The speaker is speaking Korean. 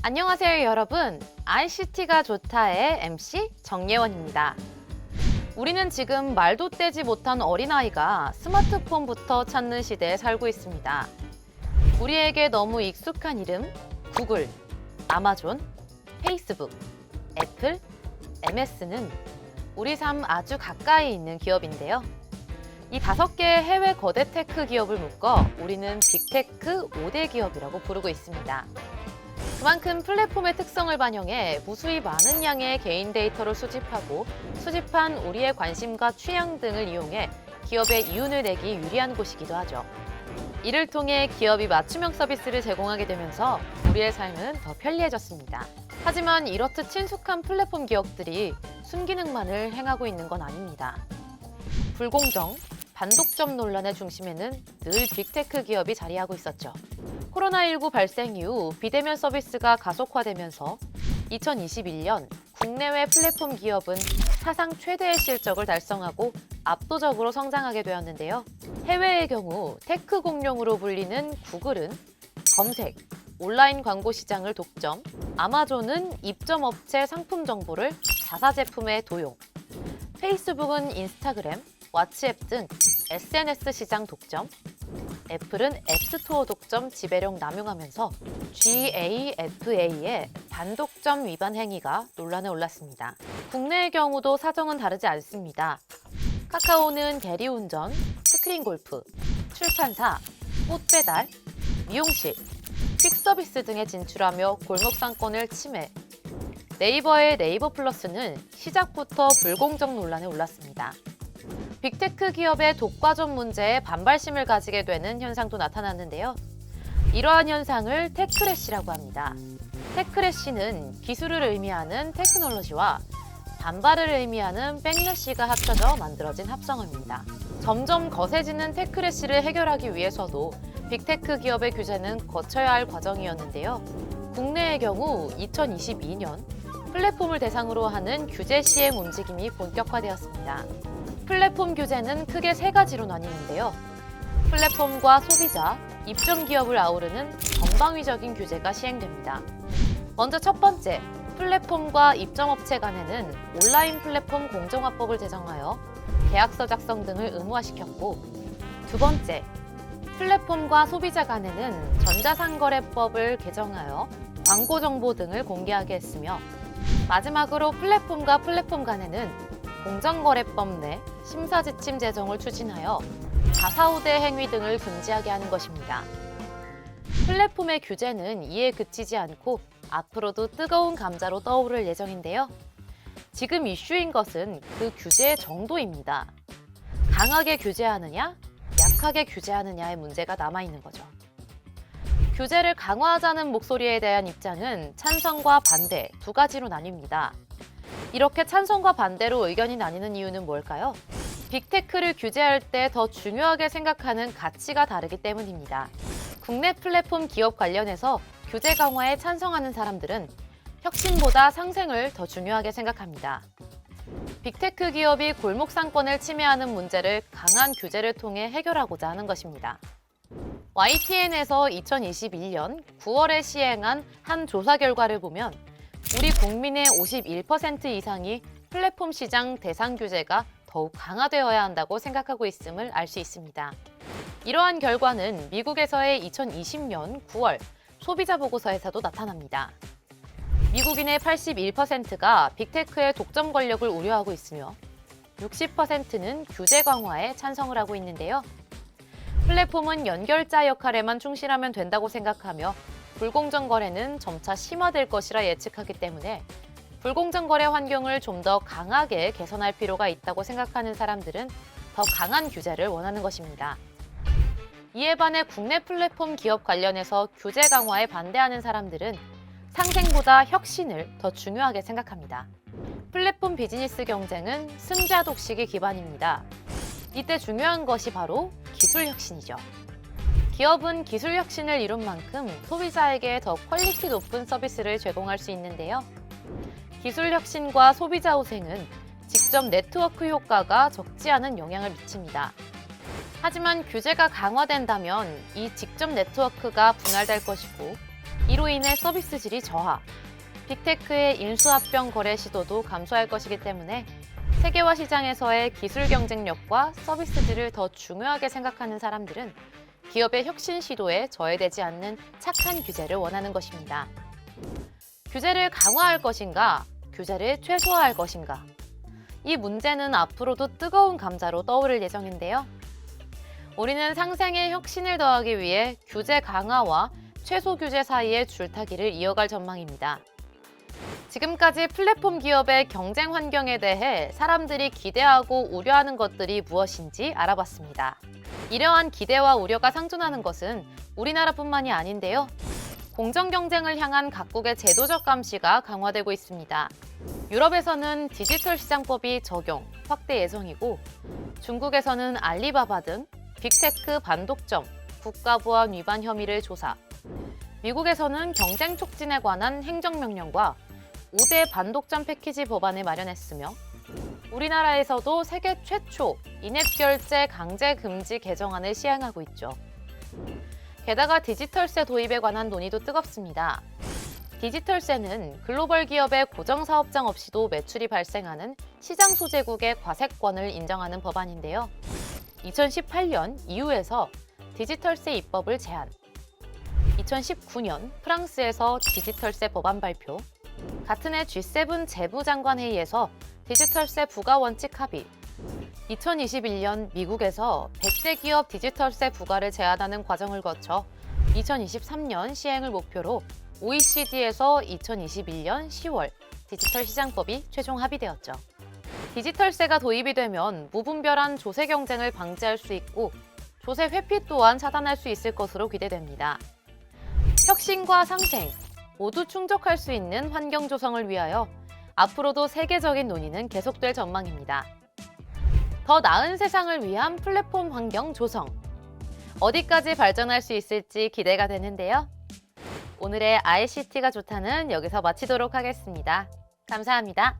안녕하세요, 여러분. ICT가 좋다의 MC 정예원입니다. 우리는 지금 말도 떼지 못한 어린아이가 스마트폰부터 찾는 시대에 살고 있습니다. 우리에게 너무 익숙한 이름, 구글, 아마존, 페이스북, 애플, MS는 우리 삶 아주 가까이 있는 기업인데요. 이 5개의 해외 거대 테크 기업을 묶어 우리는 빅테크 5대 기업이라고 부르고 있습니다. 그만큼 플랫폼의 특성을 반영해 무수히 많은 양의 개인 데이터를 수집하고 수집한 우리의 관심과 취향 등을 이용해 기업의 이윤을 내기 유리한 곳이기도 하죠. 이를 통해 기업이 맞춤형 서비스를 제공하게 되면서 우리의 삶은 더 편리해졌습니다. 하지만 이렇듯 친숙한 플랫폼 기업들이 순기능만을 행하고 있는 건 아닙니다. 불공정, 반독점 논란의 중심에는 늘 빅테크 기업이 자리하고 있었죠. 코로나19 발생 이후 비대면 서비스가 가속화되면서 2021년 국내외 플랫폼 기업은 사상 최대의 실적을 달성하고 압도적으로 성장하게 되었는데요. 해외의 경우 테크 공룡으로 불리는 구글은 검색, 온라인 광고 시장을 독점, 아마존은 입점업체 상품 정보를 자사 제품에 도용, 페이스북은 인스타그램, 왓츠앱 등 SNS 시장 독점, 애플은 앱스토어 독점 지배력 남용하면서 GAFA의 반독점 위반 행위가 논란에 올랐습니다. 국내의 경우도 사정은 다르지 않습니다. 카카오는 대리운전, 스크린골프, 출판사, 꽃배달, 미용실, 퀵서비스 등에 진출하며 골목상권을 침해. 네이버의 네이버 플러스는 시작부터 불공정 논란에 올랐습니다. 빅테크 기업의 독과점 문제에 반발심을 가지게 되는 현상도 나타났는데요. 이러한 현상을 테크래시라고 합니다. 테크래시는 기술을 의미하는 테크놀로지와 반발을 의미하는 백래시가 합쳐져 만들어진 합성어입니다. 점점 거세지는 테크래시를 해결하기 위해서도 빅테크 기업의 규제는 거쳐야 할 과정이었는데요. 국내의 경우 2022년 플랫폼을 대상으로 하는 규제 시행 움직임이 본격화되었습니다. 플랫폼 규제는 크게 3가지로 나뉘는데요. 플랫폼과 소비자, 입점 기업을 아우르는 전방위적인 규제가 시행됩니다. 먼저 첫 번째, 플랫폼과 입점업체 간에는 온라인 플랫폼 공정화법을 제정하여 계약서 작성 등을 의무화시켰고, 두 번째, 플랫폼과 소비자 간에는 전자상거래법을 개정하여 광고 정보 등을 공개하게 했으며, 마지막으로 플랫폼과 플랫폼 간에는 공정거래법 내 심사지침 제정을 추진하여 자사우대 행위 등을 금지하게 하는 것입니다. 플랫폼의 규제는 이에 그치지 않고 앞으로도 뜨거운 감자로 떠오를 예정인데요. 지금 이슈인 것은 그 규제의 정도입니다. 강하게 규제하느냐, 약하게 규제하느냐의 문제가 남아있는 거죠. 규제를 강화하자는 목소리에 대한 입장은 찬성과 반대 2가지로 나뉩니다. 이렇게 찬성과 반대로 의견이 나뉘는 이유는 뭘까요? 빅테크를 규제할 때 더 중요하게 생각하는 가치가 다르기 때문입니다. 국내 플랫폼 기업 관련해서 규제 강화에 찬성하는 사람들은 혁신보다 상생을 더 중요하게 생각합니다. 빅테크 기업이 골목 상권을 침해하는 문제를 강한 규제를 통해 해결하고자 하는 것입니다. YTN에서 2021년 9월에 시행한 한 조사 결과를 보면 우리 국민의 51% 이상이 플랫폼 시장 대상 규제가 더욱 강화되어야 한다고 생각하고 있음을 알 수 있습니다. 이러한 결과는 미국에서의 2020년 9월 소비자 보고서에서도 나타납니다. 미국인의 81%가 빅테크의 독점 권력을 우려하고 있으며 60%는 규제 강화에 찬성을 하고 있는데요. 플랫폼은 연결자 역할에만 충실하면 된다고 생각하며 불공정 거래는 점차 심화될 것이라 예측하기 때문에 불공정 거래 환경을 좀 더 강하게 개선할 필요가 있다고 생각하는 사람들은 더 강한 규제를 원하는 것입니다. 이에 반해 국내 플랫폼 기업 관련해서 규제 강화에 반대하는 사람들은 상생보다 혁신을 더 중요하게 생각합니다. 플랫폼 비즈니스 경쟁은 승자 독식이 기반입니다. 이때 중요한 것이 바로 기술 혁신이죠. 기업은 기술 혁신을 이룬 만큼 소비자에게 더 퀄리티 높은 서비스를 제공할 수 있는데요. 기술 혁신과 소비자 후생은 직접 네트워크 효과가 적지 않은 영향을 미칩니다. 하지만 규제가 강화된다면 이 직접 네트워크가 분할될 것이고 이로 인해 서비스 질이 저하, 빅테크의 인수합병 거래 시도도 감소할 것이기 때문에 세계화 시장에서의 기술 경쟁력과 서비스 질을 더 중요하게 생각하는 사람들은 기업의 혁신 시도에 저해되지 않는 착한 규제를 원하는 것입니다. 규제를 강화할 것인가, 규제를 최소화할 것인가. 이 문제는 앞으로도 뜨거운 감자로 떠오를 예정인데요. 우리는 상생의 혁신을 더하기 위해 규제 강화와 최소 규제 사이의 줄타기를 이어갈 전망입니다. 지금까지 플랫폼 기업의 경쟁 환경에 대해 사람들이 기대하고 우려하는 것들이 무엇인지 알아봤습니다. 이러한 기대와 우려가 상존하는 것은 우리나라뿐만이 아닌데요. 공정 경쟁을 향한 각국의 제도적 감시가 강화되고 있습니다. 유럽에서는 디지털 시장법이 적용, 확대 예정이고 중국에서는 알리바바 등 빅테크 반독점, 국가보안 위반 혐의를 조사, 미국에서는 경쟁 촉진에 관한 행정명령과 5대 반독점 패키지 법안을 마련했으며 우리나라에서도 세계 최초 인앱결제 강제 금지 개정안을 시행하고 있죠. 게다가 디지털세 도입에 관한 논의도 뜨겁습니다. 디지털세는 글로벌 기업의 고정사업장 없이도 매출이 발생하는 시장 소재국의 과세권을 인정하는 법안인데요. 2018년 EU에서 디지털세 입법을 제안, 2019년 프랑스에서 디지털세 법안 발표, 같은 해 G7 재무장관회의에서 디지털세 부과 원칙 합의, 2021년 미국에서 100대 기업 디지털세 부과를 제한하는 과정을 거쳐 2023년 시행을 목표로 OECD에서 2021년 10월 디지털 시장법이 최종 합의되었죠. 디지털세가 도입이 되면 무분별한 조세 경쟁을 방지할 수 있고 조세 회피 또한 차단할 수 있을 것으로 기대됩니다. 혁신과 상생 모두 충족할 수 있는 환경 조성을 위하여 앞으로도 세계적인 논의는 계속될 전망입니다. 더 나은 세상을 위한 플랫폼 환경 조성. 어디까지 발전할 수 있을지 기대가 되는데요. 오늘의 ICT가 좋다는 여기서 마치도록 하겠습니다. 감사합니다.